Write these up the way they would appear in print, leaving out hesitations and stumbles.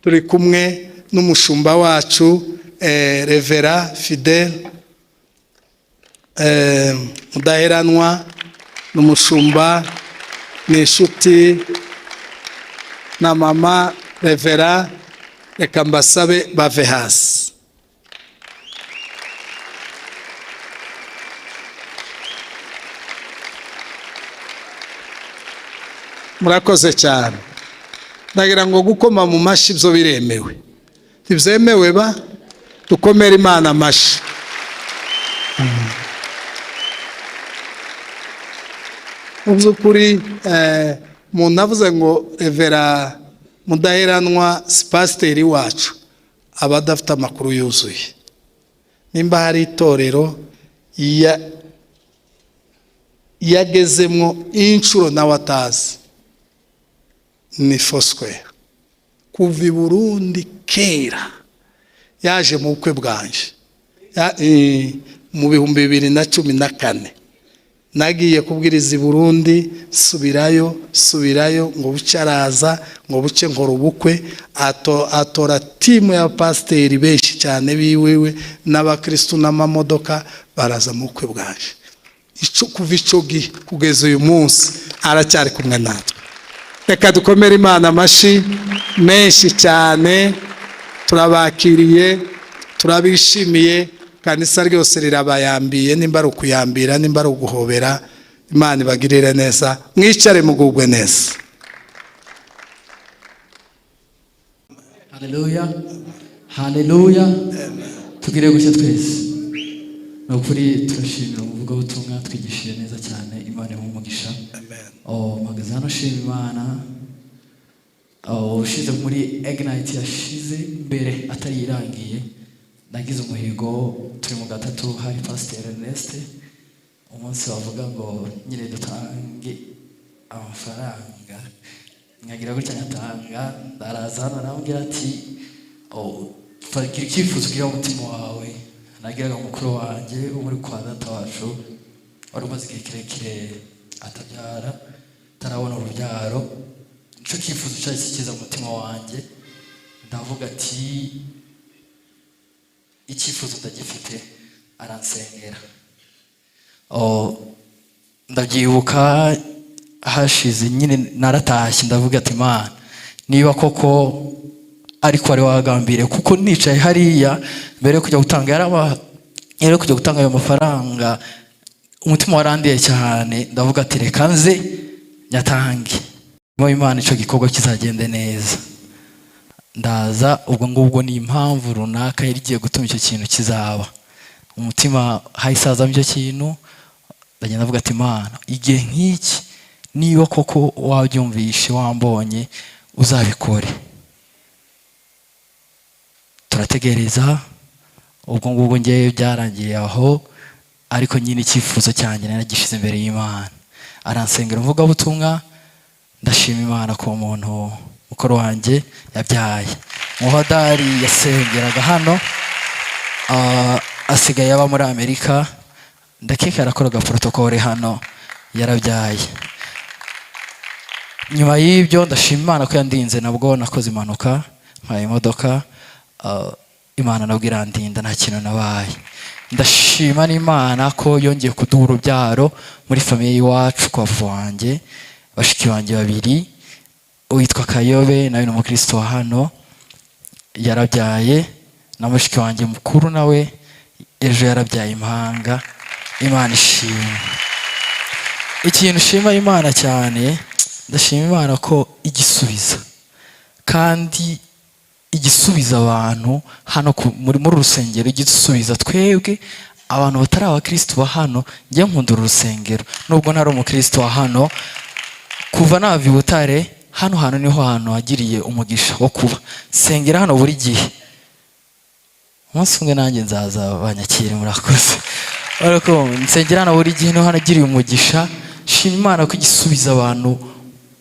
turi kumwe n'umushumba wacu Revera Fidel Mudaheranwa, n'umushumba n'inshuti na mama Revera. Reka mbasabe bave hasi. Murakoze cyane. Ndagira ngo gukoma mu mashi byo biremewe. Ntibyemewe ba? Dukomere Imana amashi. Mu by'ukuri umuntu avuze ngo Revera Mudaheranwa si pasiteri wacu, aba adafite amakuru yuzuye. Nimba hari itorero yagezemo inshuro nawe atazi, ni 4SQUER. Kuva i Burundi kera yaje mu bukwe bwanje mu 2014. Nagiye kubwiriza i Burundi, subirayo ngo buce araza, ngo buce nkora ubukwe. Atora timu ya pasiteri benshi cyane biwewe n'abakristo n'amamodoka, baraza mu bukwe bwanje. Kuva ico gihe kugeza uyu munsi aracyari kumwe natwe. Reka dukomere Imana amashi menshi cyane. Turabakiriye, turabishimiye. Kanisa ryose rirabayambiye, nimba ari ukuyambira, nimba ari uguhobera. Imana ibagirire neza, mwicare mugubwe neza. Haleluya, haleluya. Tugire gutya twese. Nukuri turashimira umuvugabutumwa twigishije neza cyane. Imana imumugisha. Amen. Magazano shima Imana. Ushize muri Ignite yashize mbere atari irangiye. Nagize umuhigo, turi mu gatatu, hari Pastor Ernest. Umunsi bavuga ngo nyine dutange amafaranga. Nyagira gutya nyatanga, ndaraza hano arambwira ati fagira icyifuzo kiri mu mutima wawe. Nagiraga mukuru wanjye muri kwa data wacu wari umaze igihe kirekire atabyara, tarabona urubyaro. Nicyo cyifuzo cyari kikiza mu mutima wanjye. Ndavuga ati icyifuzo ndagifite, aransengera. Ndabyibuka hashize nyine naratashye, ndavuga ati Mana, niba koko ariko ari wagambire, kuko nicaye hariya mbere yo kujya gutanga ayo mafaranga, umutima warandiye cyane. Ndavuga ati reka nze nyatange, mu Imana ico gikorwa kizagende neza. Ndaza ubwo ngubwo ni impamvu runaka yari igiye gutuma icyo kintu kizaba. Umutima hayisaza icyo kintu, ndagenda ndavuga ati Mana, igihe nk'iki niba koko wabyumvishe wambonye uzabikore. Turategereza, ubwo ngubwo ngiye byarangiye aho, ariko nyine icyifuzo cyanjye naragishize imbere y'Imana. Aransengera umuvugabutumwa. Ndashima Imana ko umuntu mukuru wanjye yabyaye. Muhadari yasengeraga hano, asigaye aba muri Amerika. Ndakeka arakoraga protokole hano, yarabyaye. Nyuma y'ibyo ndashima Imana ko yandinze. Nabwo nakoze impanuka, mpaye imodoka. Imana nabwo irandinda, nta kintu nabaye. Ndashima n'Imana ko yongeye kuduha urubyaro muri famiye iwacu kwa wanjye. Bashiki banjye babiri, uwitwa Kayobe nawe n'umukristo wa hano, yarabyaye. Na mushiki wanjye mukuru nawe ejo yarabyaye impanga. Imana ishimwe. Ikintu shima Imana cyane, ndashima Imana ko igisubiza, kandi igisubiza abantu hano muri urusengero. Igisubiza twebwe abantu batari abakristo ba hano. Njye nkunda urusengero nubwo ntari umukristo wa hano. Kuva nava i Butare, hano hantu niho hantu hagiriye umugisha wo kuba sengera hano buri gihe. Umunsi umwe nanjye nzaza banyakire, murakoze. Ariko nsengera hano buri gihe, niho hanagiriye umugisha. Shima Imana ko igisubiza abantu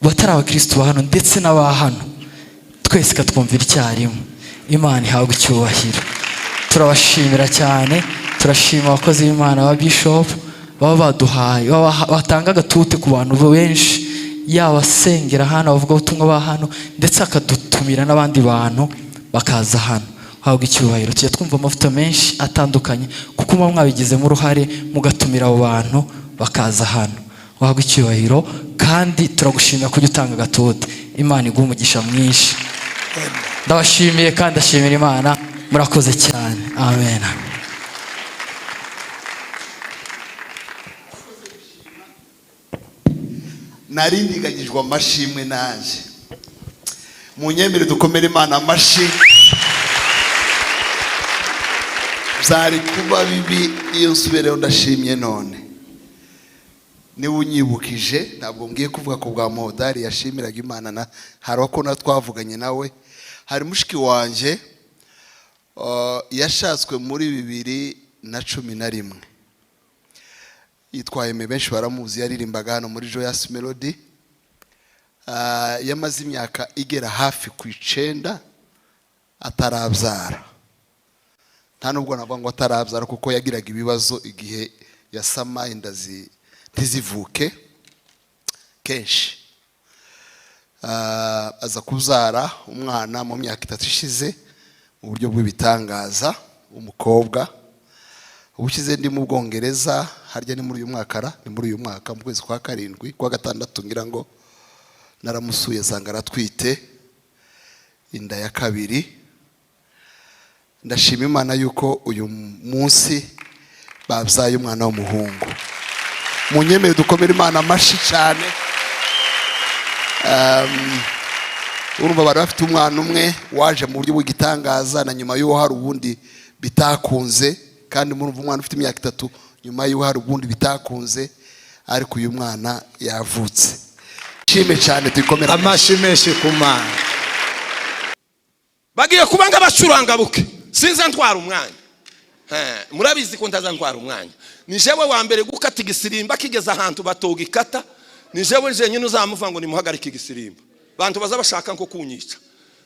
batari abakristo ba hano ndetse n'aba hano, twese katwumvira icyarimwe. Imana ihabwe icyubahiro. Turabashimira cyane. Turashima abakozi b'Imana ba Bishop baba baduhaye, batanga agatute ku bantu benshi. yabasengera hano abavuga ubutumwa ba hano ndetse akadutumira n'abandi bantu bakaza hano. Habwa icyubahiro. Tujya twumva amavuta menshi atandukanye kuko muba mwabigizemo uruhare mugatumira abo bantu bakaza hano. Habwa icyubahiro kandi turagushimira kujya utanga gatote. Imana iguha umugisha mwinshi. Ndabashimiye kandi ndashimira Imana. Murakoze cyane. Amen. Narindiganyijwe amashimwe nanje. Munyemere dukomere Imana amashi. Byari kuba bibi iyo nsubireho ndashimye none. Niba unyibukije ntabwo ngiye kuvuga ko bwa Modari yashimiraga Imana na hari ko na twavuganye nawe. Hari mushiki wanje yashatswe muri 2011. Yitwaye benshi baramuzi, yaririmbaga hano muri Joyous Melody. Yamaze imyaka igera hafi ku 9 atarabyara. Nta nubwo navuga ngo atarabyara kuko yagiraga ibibazo igihe yasama indazi ntizivuke kenshi. Aza kubyara umwana mu myaka 3 ishize mu buryo bw'ibitangaza, umukobwa. Ubushize ndi mu Bwongereza, harya ni muri uyu mwaka mu kwezi kwa 7 kwa 6 ngira ngo naramusuye sanga aratwite inda ya 2. Ndashima Imana yuko uyu munsi babyaye umwana w'umuhungu. Munyemere dukomere Imana amashi cyane. Urumva bari bafite umwana umwe waje mu buryo bw'igitangaza na nyuma y'uwo hari ubundi bitakunze, kandi murumva umwana ufite imyaka 3 nyuma y'uwo hari ubundi bitakunze, ariko uyu mwana yavutse. Shime cyane tukomere amashi menshi ku Mana. Bagiye kubanga bacuranga buke sinza ntwara umwanya. Murabizi ko ndaza ntwara umwanya. Ni jewe wa mbere gukata igisirimba kigeza ahantu batogikata. Ni jewe nyine uzamuva ngo nimuhagarike igisirimba. Bantu baza bashaka nko kunyica.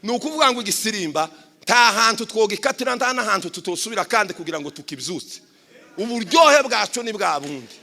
Ni ukuvuga ngo igisirimba nta hantu twogikatira nta n'ahantu tutosubira kandi kugira ngo tukibyutse. Uburyohe bwacu ni bwa bundi.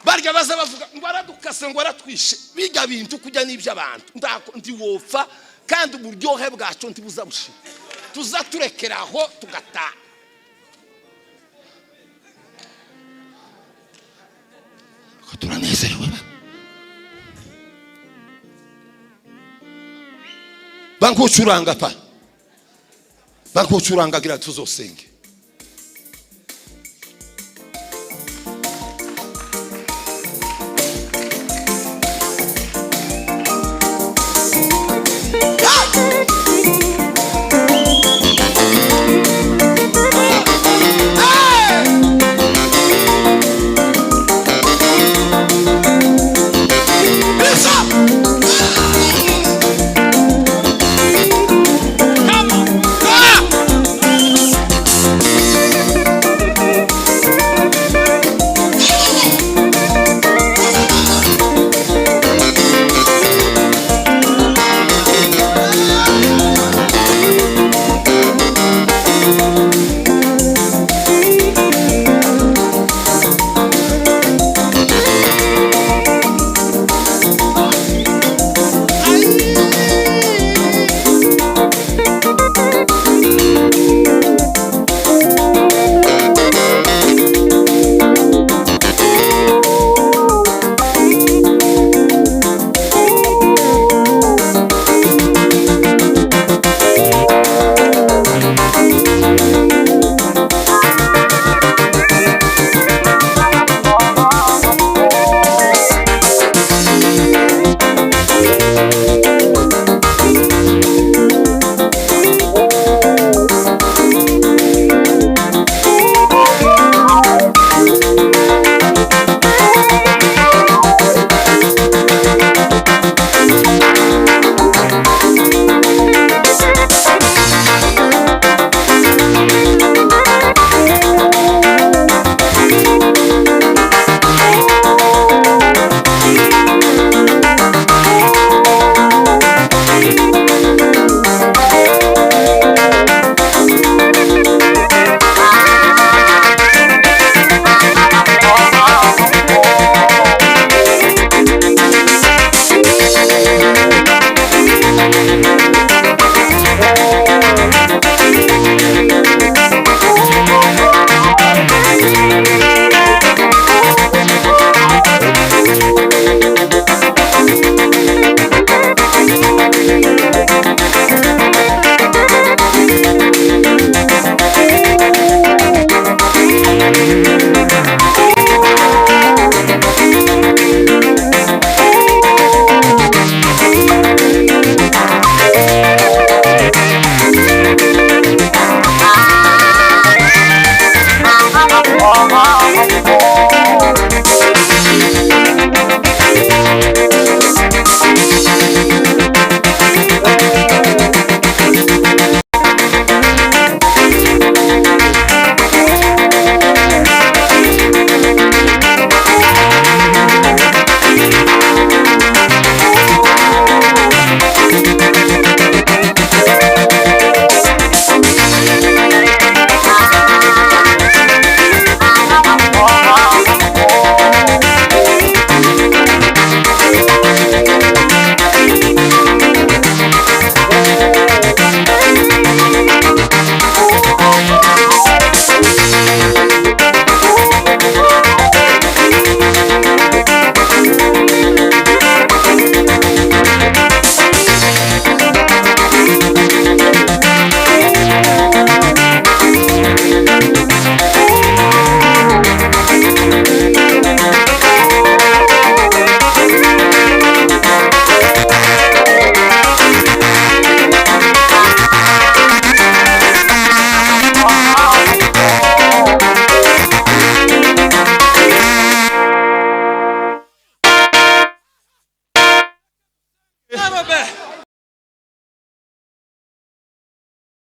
Barya baza bavuga ngo aradukase ngo aratwishe. Biga bintu kujya n'iby'abantu. Ndi wopfa kandi uburyohe bwacu ntibuza bushira. Tuza turekeraho tugataha. Ko turanezerewe. Bankucuranga pa. Bankucuranga gira tuzosenge.